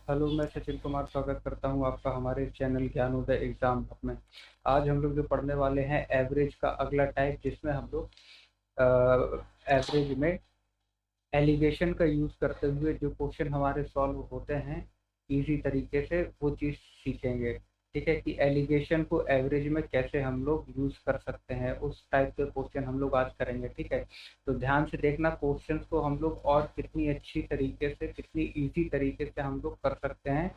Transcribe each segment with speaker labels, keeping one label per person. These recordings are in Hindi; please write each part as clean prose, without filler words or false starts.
Speaker 1: हेलो, मैं सचिन कुमार स्वागत करता हूं आपका हमारे चैनल ज्ञानोदय एग्जाम हब में। आज हम लोग जो पढ़ने वाले हैं एवरेज का अगला टाइप, जिसमें हम लोग एवरेज में एलिगेशन का यूज करते हुए जो क्वेश्चन हमारे सॉल्व होते हैं इजी तरीके से, वो चीज सीखेंगे। ठीक है कि एलिगेशन को एवरेज में कैसे हम लोग यूज कर सकते हैं, उस टाइप के क्वेश्चन हम लोग आज करेंगे। ठीक है, तो ध्यान से देखना क्वेश्चंस को हम लोग और कितनी अच्छी तरीके से, कितनी इजी तरीके से हम लोग कर सकते हैं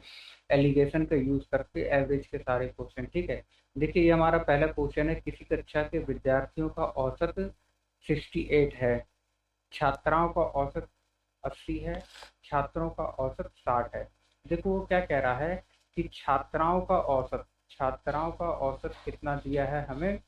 Speaker 1: एलिगेशन का यूज करके एवरेज के सारे क्वेश्चन। ठीक है, देखिए ये हमारा पहला क्वेश्चन है। किसी कक्षा के विद्यार्थियों का औसत 68 है, छात्राओं का औसत 80 है, छात्रों का औसत 60 है। देखो वो क्या कह रहा है कि छात्राओं का औसत कितना दिया है हमें,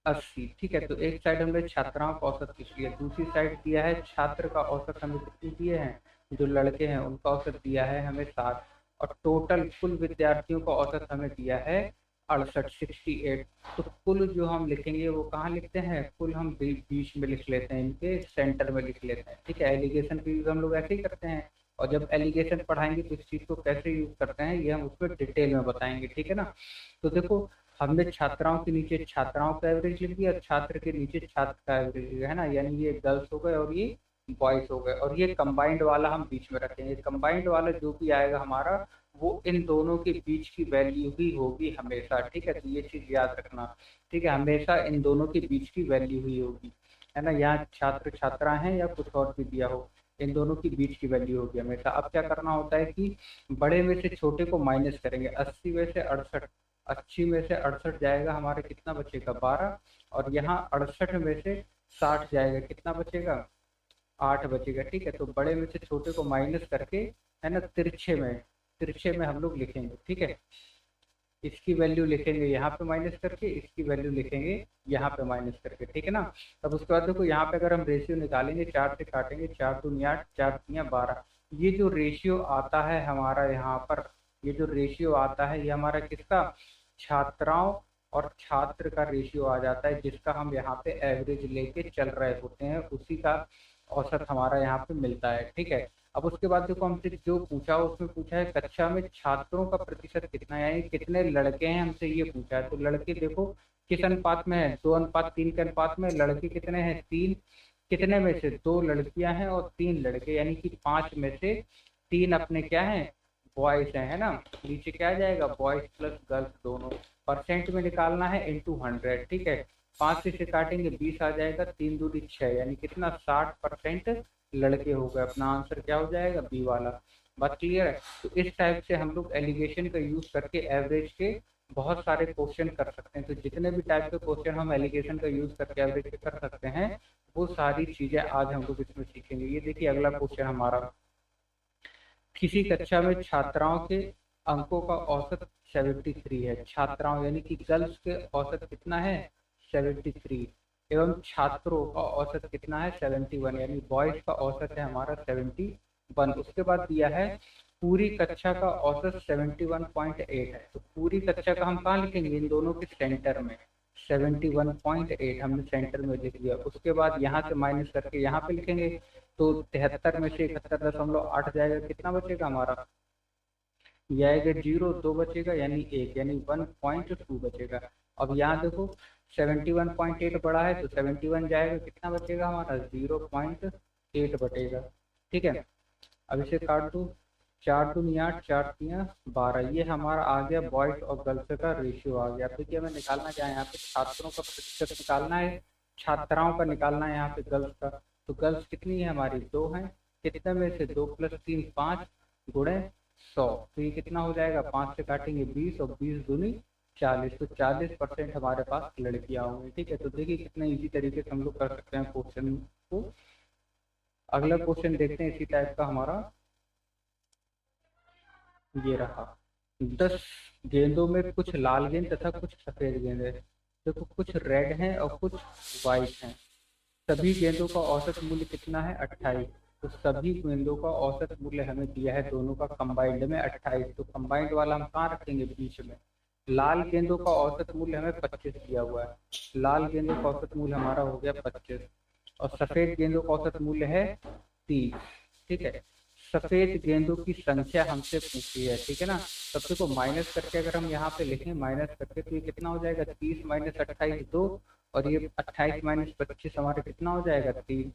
Speaker 1: 80। ठीक है, तो एक साइड हमने छात्राओं का औसत लिख लिया, दूसरी साइड दिया है छात्र का औसत हमें कितनी दिए हैं, जो लड़के हैं उनका औसत दिया है हमें 60, और टोटल कुल विद्यार्थियों का औसत हमें दिया है 68, 68। तो कुल जो हम लिखेंगे वो कहाँ लिखते हैं, कुल हम बीच में लिख लेते हैं, इनके सेंटर में लिख लेते हैं। ठीक है, एलिगेशन की यूज हम लोग ऐसे ही करते हैं, और जब एलिगेशन पढ़ाएंगे तो इस चीज को कैसे यूज करते हैं ये हम उसमें डिटेल में बताएंगे। ठीक है ना। तो देखो, हमने छात्राओं के नीचे छात्राओं का एवरेज लिख दिया, छात्र के नीचे छात्र का एवरेज लिखा है ना, यानी ये गर्ल्स हो गए और ये बॉयज हो गए, और ये कंबाइंड वाला हम बीच में रखेंगे। कंबाइंड वाला जो भी आएगा हमारा, वो इन दोनों के बीच की वैल्यू ही होगी हमेशा। ठीक है, तो ये चीज याद रखना। ठीक है, हमेशा इन दोनों के बीच की वैल्यू ही होगी, है ना। यहाँ छात्र छात्रा हैं या कुछ और भी दिया हो, इन दोनों की बीच की वैल्यू होगी हमेशा। अब क्या करना होता है कि बड़े में से छोटे को माइनस करेंगे। 80 में से 68, 80 में से 68 जाएगा हमारे, कितना बचेगा, 12। और यहाँ 68 में से 60 जाएगा, कितना बचेगा, 8 बचेगा। ठीक है, तो बड़े में से छोटे को माइनस करके, है ना, तिरछे में हम लोग लिखेंगे। ठीक है, इसकी वैल्यू लिखेंगे यहाँ पे माइनस करके, इसकी वैल्यू लिखेंगे यहाँ पे माइनस करके। ठीक है ना। तब उसके बाद देखो, यहाँ पे अगर हम रेशियो निकालेंगे, 4 से काटेंगे, 4 दूनी 8, 4 तिया 12। ये जो रेशियो आता है हमारा यहाँ पर, ये जो रेशियो आता है ये हमारा किसका, छात्राओं और छात्र का रेशियो आ जाता है, जिसका हम यहाँ पे एवरेज लेके चल रहे होते हैं, उसी का औसत हमारा यहाँ पे मिलता है। ठीक है, अब उसके बाद देखो हमसे जो पूछा, उसमें पूछा है कक्षा में छात्रों का प्रतिशत कितना है, यानी कितने लड़के हैं, हमसे ये पूछा है। तो लड़के देखो किस अनुपात में है, 2:3 के अनुपात में। लड़के कितने हैं, 3। कितने में से, 2 लड़कियां हैं और 3 लड़के, यानी कि 5 में से 3 अपने क्या हैं, बॉयज हैं, है ना। नीचे क्या आ जाएगा, बॉयज प्लस गर्ल्स दोनों। परसेंट में निकालना है इंटू 100। ठीक है, 5 से काटेंगे 20 आ जाएगा, 3 दूनी 6, यानी कितना, 60% लड़के हो गए। अपना आंसर क्या हो जाएगा, बी वाला। बात क्लियर है। तो इस टाइप से हम लोग एलिगेशन का यूज करके एवरेज के बहुत सारे क्वेश्चन कर सकते हैं। तो जितने भी टाइप के क्वेश्चन हम एलिगेशन का यूज करके एवरेज के कर सकते हैं, वो सारी चीजें आज हम लोग इसमें सीखेंगे। ये देखिए अगला क्वेश्चन हमारा, किसी कक्षा में छात्राओं के अंकों का औसत 73 है। छात्राओं यानी कि गर्ल्स के औसत कितना है, 73, एवं छात्रों का औसत कितना है, 71, यानी बॉयज का औसत है हमारा 71। उसके बाद दिया है पूरी कक्षा का औसत 71.8 है। तो पूरी कक्षा का हम कहाँ लिखेंगे, इन दोनों के सेंटर में, 71.8 हमने सेंटर में लिख दिया। उसके बाद यहाँ से माइनस करके यहाँ पे लिखेंगे, तो 73 में से 71.8 जाएगा, कितना बचेगा हमारा, ये आएगा 0, 2 बचेगा, यानी 1, यानी 1.2 बचेगा। अब यहाँ देखो 71.8 बड़ा है, तो 71 जाएगा, कितना बचेगा हमारा, 0.8 बचेगा। ठीक है, अब इसे काट दो, 4 दूनी 8, 4 तिया 12, ये हमारा आ गया बॉयज और गर्ल्स का रेशियो आ गया। तो क्या हमें निकालना क्या है, यहाँ पे छात्रों का प्रतिशत निकालना है, छात्राओं का निकालना है यहाँ पे गर्ल्स का। तो गर्ल्स कितनी है हमारी, 2 है। कितने में से, 2 + 3 5 गुणे 100, तो ये कितना हो जाएगा, 5 से काटेंगे 20, और 20 दूनी 40, तो 40% हमारे पास लड़कियां होंगी। ठीक है, तो देखिए कितना इजी तरीके से हम लोग कर सकते हैं क्वेश्चन को। अगला क्वेश्चन देखते हैं इसी टाइप का हमारा, ये रहा। 10 गेंदों में कुछ लाल गेंद तथा कुछ सफेद गेंद है। देखो कुछ रेड हैं और कुछ वाइट हैं। सभी गेंदों का औसत मूल्य कितना है, 28। तो सभी गेंदों का औसत मूल्य हमें दिया है दोनों का कंबाइंड में 28। तो कंबाइंड वाला हम कहाँ रखेंगे, बीच में। लाल गेंदों का औसत मूल्य हमें 25 दिया हुआ है। लाल गेंदों का औसत मूल्य हमारा हो गया 25, और सफेद गेंदों का औसत मूल्य है 30। ठीक है, सफेद गेंदों की संख्या हमसे पूछी है, ठीक है ना। सबसे को माइनस करके अगर हम यहाँ पे लिखें माइनस करके, तो ये कितना हो जाएगा 30 माइनस 28 2, और ये 28 माइनस 25 हमारे कितना हो जाएगा 3,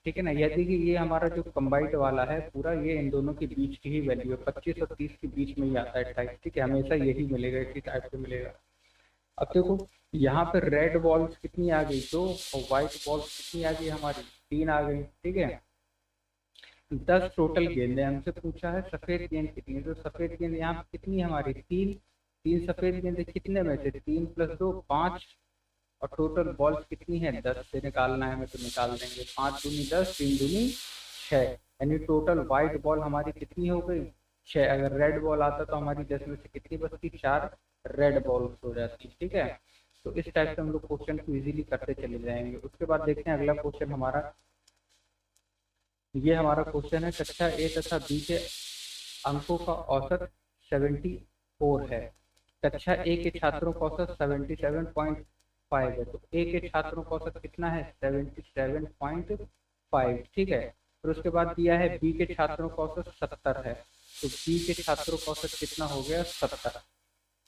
Speaker 1: ठीक है ना। यह देखिए ये हमारा जो कंबाइंड वाला है पूरा, ये इन दोनों के बीच की ही वैल्यू है, 25 और 30 के बीच में ही आता है 28, ठीक है, हमेशा यही मिलेगा, इसी टाइप से मिलेगा। अब देखो यहाँ पे रेड बॉल्स कितनी आ गई 2, और व्हाइट बॉल्स कितनी आ गई हमारी 3 आ गई, ठीक है। 10 टोटल गेंदें हमसे पूछा है, सफेद गेंद कितनी है, तो सफेद गेंद यहाँ पे कितनी है हमारी 3, 3 सफेद गेंदें कितने में से 3 + 2 5, और टोटल बॉल्स कितनी है 10 से निकालना है हमें, तो निकाल देंगे, 5 दूनी 10 3 दूनी 6, यानी टोटल व्हाइट बॉल हमारी कितनी हो गई 6। अगर रेड बॉल आता तो हमारी 10 में से कितनी बचती 4 रेड बॉल्स हो जाती, ठीक है। तो इस टाइप से हम लोग क्वेश्चन को इजीली करते चले जाएंगे। उसके बाद देखते हैं अगला क्वेश्चन हमारा, ये हमारा क्वेश्चन है कक्षा ए तथा बी के अंकों का औसत 74 है। कक्षा ए के छात्रों का औसत 77.5 है, तो ए के छात्रों का औसत कितना है 77.5, ठीक है। फिर उसके बाद दिया है बी के छात्रों का औसत 70 है, तो बी के छात्रों का औसत कितना हो गया 70,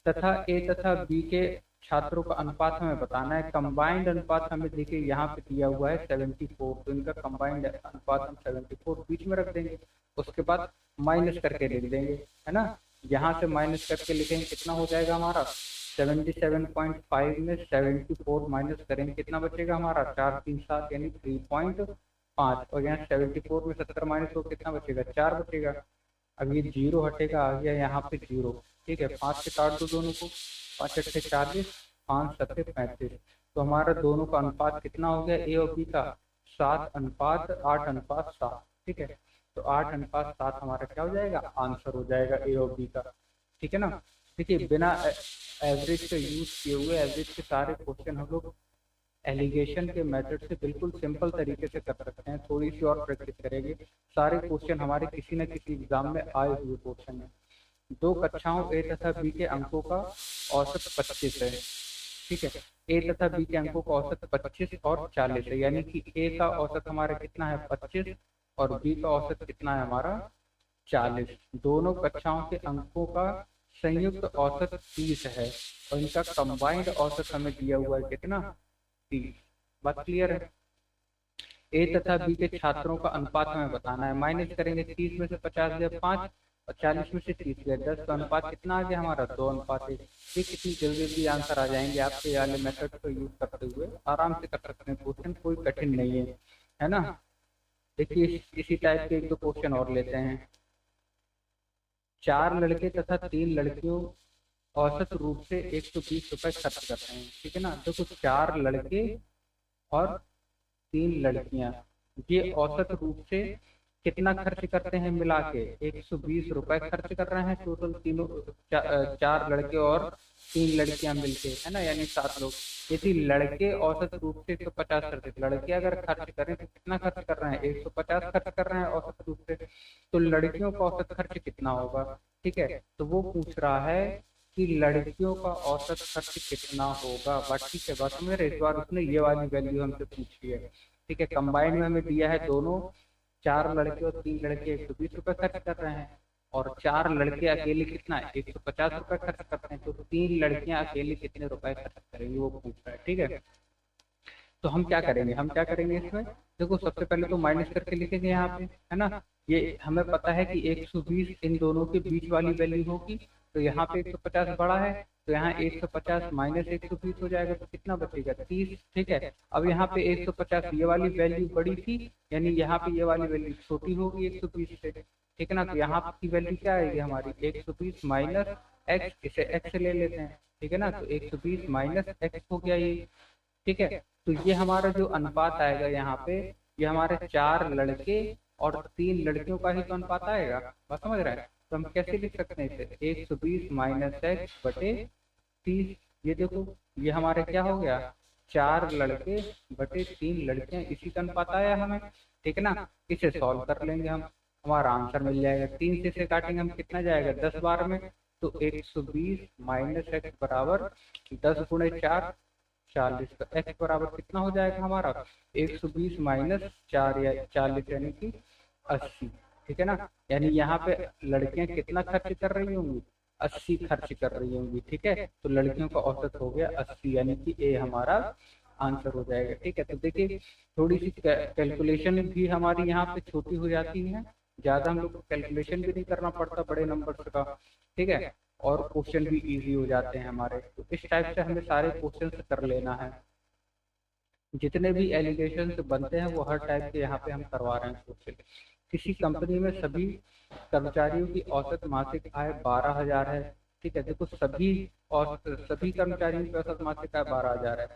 Speaker 1: तथा ए तथा बी के छात्रों का अनुपात हमें बताना है। कंबाइंड अनुपात हमें देखिए यहाँ पे दिया हुआ है 74, तो इनका कंबाइंड अनुपात हम 74 बीच में रख देंगे, उसके बाद माइनस करके लिख देंगे, है ना। यहाँ से माइनस करके लिखेंगे कितना हो जाएगा हमारा 77.5 में 74 माइनस करेंगे कितना बचेगा हमारा 4 3 7 यानी 3.5, और यहाँ 74 में 70 माइनस हो कितना बचेगा 4 बचेगा। अब ये 0 हटेगा, आ गया यहाँ पे 0, ठीक है। 5 से काट दो दोनों को, 5 8 40, 5 7 35, तो हमारा दोनों का अनुपात कितना हो गया ए और बी का 7:8:7, ठीक है। तो 8:7 हमारा क्या हो जाएगा आंसर हो जाएगा ए और बी का, ठीक है ना। देखिए बिना एवरेज का यूज किए हुए एवरेज के सारे क्वेश्चन हम लोग एलिगेशन के मेथड से बिल्कुल सिंपल तरीके से कर सकते हैं, थोड़ी सी और प्रैक्टिस करेंगे। सारे क्वेश्चन हमारे किसी न किसी एग्जाम में आए हुए क्वेश्चन है। दो कक्षाओं ए तथा बी के अंकों का औसत 25 है, ठीक है। ए तथा बी के अंकों का औसत 25 और 40 है, यानी कि ए का औसत हमारा कितना है 25 और बी का औसत कितना है हमारा 40। दोनों कक्षाओं के अंकों का संयुक्त औसत 30 है, और इनका कंबाइंड औसत हमें दिया हुआ है कितना 30। बात क्लियर है। ए तथा बी के छात्रों का अनुपात हमें बताना है, माइनस करेंगे 30 में से 50 गया 5, और 40 में से 30 गया 10, तो अनुपात कितना आ गया हमारा 2:1। ये कितनी जल्दी जल्दी आंसर आ जाएंगे आपके वाले मेथड को यूज करते हुए, आराम से कर सकते हैं क्वेश्चन, कोई कठिन नहीं है ना। देखिए इसी टाइप के एक दो क्वेश्चन और लेते हैं। 4 लड़के तथा 3 लड़कियों औसत रूप से 120 रुपए खर्च करते हैं, ठीक है ना। देखो 4 लड़के और 3 लड़कियां, ये औसत रूप से कितना खर्च करते हैं मिला के 120 रुपए खर्च कर रहे हैं टोटल, तीनों 4 लड़के और 3 लड़कियां मिलके, है ना, यानी 7 लोग। यदि लड़के औसत रूप से 150 करते, लड़के अगर खर्च करें तो कितना खर्च कर रहे हैं 150 खर्च कर रहे हैं औसत रूप से, तो लड़कियों का औसत खर्च कितना होगा, ठीक है। तो वो पूछ रहा है कि लड़कियों का औसत खर्च कितना होगा, बट ठीक है बस मेरे इस बार उसने ये वाली वैल्यू हमसे पूछी है, ठीक है। कंबाइंड में हमें दिया है दोनों 4 लड़के और 3 लड़के 120 रुपए खर्च कर रहे हैं, और 4 लड़के अकेले कितना 150 रुपए खर्च करते हैं, तो 3 लड़कियां अकेले कितने रुपए खर्च करेंगी वो पूछ रहा है, ठीक है। तो हम क्या करेंगे इसमें, देखो सबसे पहले तो माइनस करके लिखेंगे यहाँ पे, है ना। ये हमें पता है कि 120 इन दोनों के बीच वाली वैल्यू होगी, तो यहाँ पे 150 बड़ा है, तो यहाँ 150 माइनस 120 हो जाएगा, तो कितना बचेगा 30, ठीक है। अब यहाँ पे 150 ये वाली वैल्यू बड़ी थी, यानी यहाँ पे ये वाली वैल्यू छोटी होगी 120 से, ठीक है ना। तो यहाँ की वैल्यू क्या आएगी हमारी 120 माइनस एक्स, इसे एक्स ले लेते हैं, ठीक है ना। तो 120 माइनस एक्स हो गया ये, ठीक है। तो ये हमारा जो अनुपात आएगा यहाँ पे, ये हमारे 4 लड़के और 3 लड़कियों का ही तो अनुपात आएगा, बात समझ रहे हैं। तो हम कैसे लिख सकते हैं इसे 120 माइनस एक्स बटे 30, ये देखो ये हमारे क्या हो गया 4 लड़के बटे 3 लड़कियां, इसी का अनुपात आया हमें, ठीक है ना। इसे सॉल्व कर लेंगे हम, हमारा आंसर मिल जाएगा। 3 से इसे काटेंगे हम कितना जाएगा 10 बार में, तो 120 माइनस एक्स बराबर 10 गुणे 4 40, तो एक्स बराबर कितना हो जाएगा हमारा 120 माइनस 4 या 40 यानी कि 80, ठीक है ना। यानी यहाँ पे लड़कियां कितना खर्च कर रही होंगी, 80 खर्च कर रही होंगी, ठीक है। तो लड़कियों का औसत हो गया 80, यानी कि ए हमारा आंसर हो जाएगा, ठीक है। तो देखिए थोड़ी सी कैलकुलेशन भी हमारी यहाँ पे छोटी हो जाती है, ज्यादा हम लोग को कैलकुलेशन भी नहीं करना पड़ता बड़े नंबर का, ठीक है। और क्वेश्चन भी इजी हो जाते हैं हमारे। तो इस टाइप से हमें सारे क्वेश्चन कर लेना है। जितने भी एलिगेशन बनते हैं वो हर टाइप के यहाँ पे हम करवा रहे हैं क्वेश्चन। किसी कंपनी में सभी कर्मचारियों की औसत मासिक आय 12,000 है, ठीक है। देखो सभी कर्मचारियों की औसत मासिक आय 12,000 है।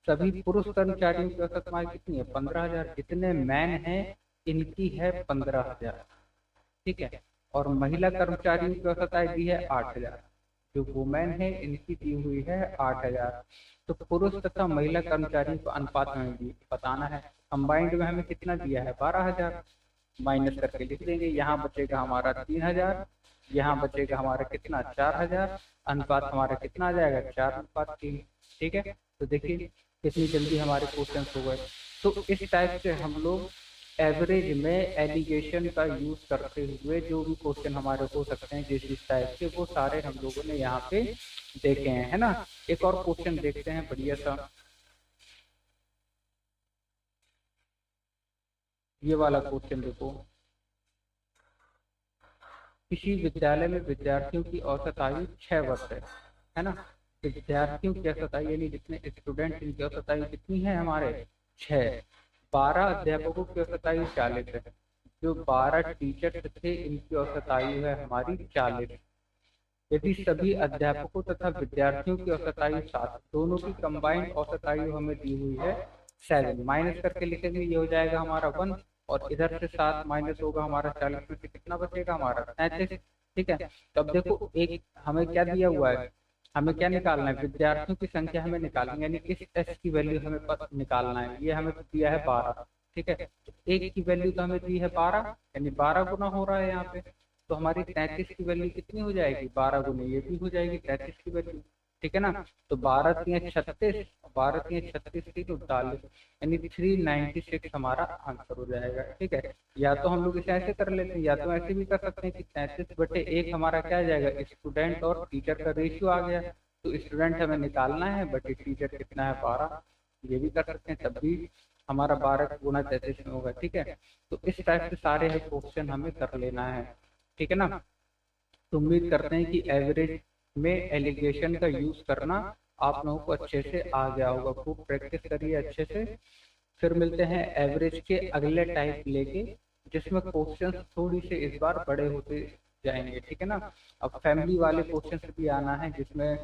Speaker 1: सभी पुरुष कर्मचारियों की औसत आय कितनी है, 15,000। जितने मैन हैं इनकी है 15,000, ठीक है। और महिला कर्मचारियों की औसत आय दी है 8,000। जो वुमेन है इनकी दी हुई है 8,000। तो पुरुष तथा महिला कर्मचारियों को अनुपात में भी बताना है। कंबाइंड में हमें कितना दिया है, 12,000। माइनस करके लिख देंगे, यहाँ बचेगा हमारा 3,000, यहाँ बचेगा हमारा कितना 4,000। अनुपात हमारा कितना आ जाएगा, 4:3, ठीक है। तो देखिए कितनी जल्दी हमारे क्वेश्चन हो गए। तो इस टाइप से हम लोग एवरेज में एलिगेशन का यूज करते हुए जो भी क्वेश्चन हमारे हो सकते हैं जिस टाइप के, वो सारे हम लोगों ने यहाँ पे देखे हैं, है ना। एक और क्वेश्चन देखते हैं बढ़िया सा, ये वाला क्वेश्चन देखो। किसी विद्यालय में विद्यार्थियों की औसत आयु 6 वर्ष है ना। विद्यार्थियों की औसत आयु यानी जितने स्टूडेंट, इनकी औसत आयु कितनी है हमारे, 6। 12 अध्यापकों की औसत आयु 40 है। जो 12 टीचर्स थे इनकी औसत आयु है हमारी 40। यदि सभी अध्यापकों तथा विद्यार्थियों की औसत आयु 7, दोनों की कंबाइंड औसत आयु हमें दी हुई है 7। माइनस करके लिखेंगे, ये हो जाएगा हमारा 1। और इधर से 7 माइनस होगा हमारा 40 में से कितना बचेगा हमारा 33, ठीक है। तो अब देखो एक हमें क्या दिया हुआ है, हमें क्या निकालना है, विद्यार्थियों की संख्या हमें निकालनी है, यानी किस एस की वैल्यू हमें निकालना है। ये हमें दिया है 12, ठीक है। तो एक की वैल्यू तो हमें दी है 12, यानी 12 गुना हो रहा है यहाँ पे। तो हमारी 33 की वैल्यू कितनी हो जाएगी, 12 गुने ये भी हो जाएगी 33 की वैल्यू, ठीक है ना। तो 12×3=36, 12×3=36 यानी 396 हमारा आंसर हो जाएगा, ठीक है। या तो हम लोग इसे ऐसे कर लेते हैं, या तो ऐसे भी कर सकते हैं कि 33/1 हमारा क्या आ जाएगा, स्टूडेंट और टीचर का रेशियो आ गया। तो स्टूडेंट हमें निकालना है, बट टीचर कितना है 12। ये भी कर सकते हैं, तब भी हमारा 12 × 33 में होगा, ठीक है। तो इस टाइप से सारे क्वेश्चन हमें कर लेना है, ठीक है ना। तो उम्मीद करते हैं कि एवरेज में एलिगेशन का यूज करना आप लोगों को अच्छे से आ गया होगा। खूब प्रैक्टिस करिए अच्छे से। फिर मिलते हैं एवरेज के अगले टाइप लेके, जिसमें क्वेश्चंस थोड़ी से इस बार बड़े होते जाएंगे, ठीक है ना। अब फैमिली वाले क्वेश्चंस भी आना है, जिसमें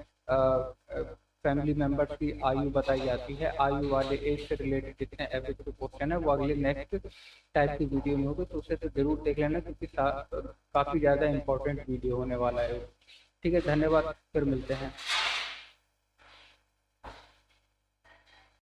Speaker 1: फैमिली मेंबर्स की आयु बताई जाती है। आयु वाले एज से रिलेटेड जितने एवरेज के क्वेश्चन है वो अगले नेक्स्ट टाइप की वीडियो में होगी, तो उसे तो जरूर देख लेना, क्योंकि काफी ज्यादा इंपॉर्टेंट वीडियो होने वाला है। ठीक है, धन्यवाद, फिर मिलते हैं।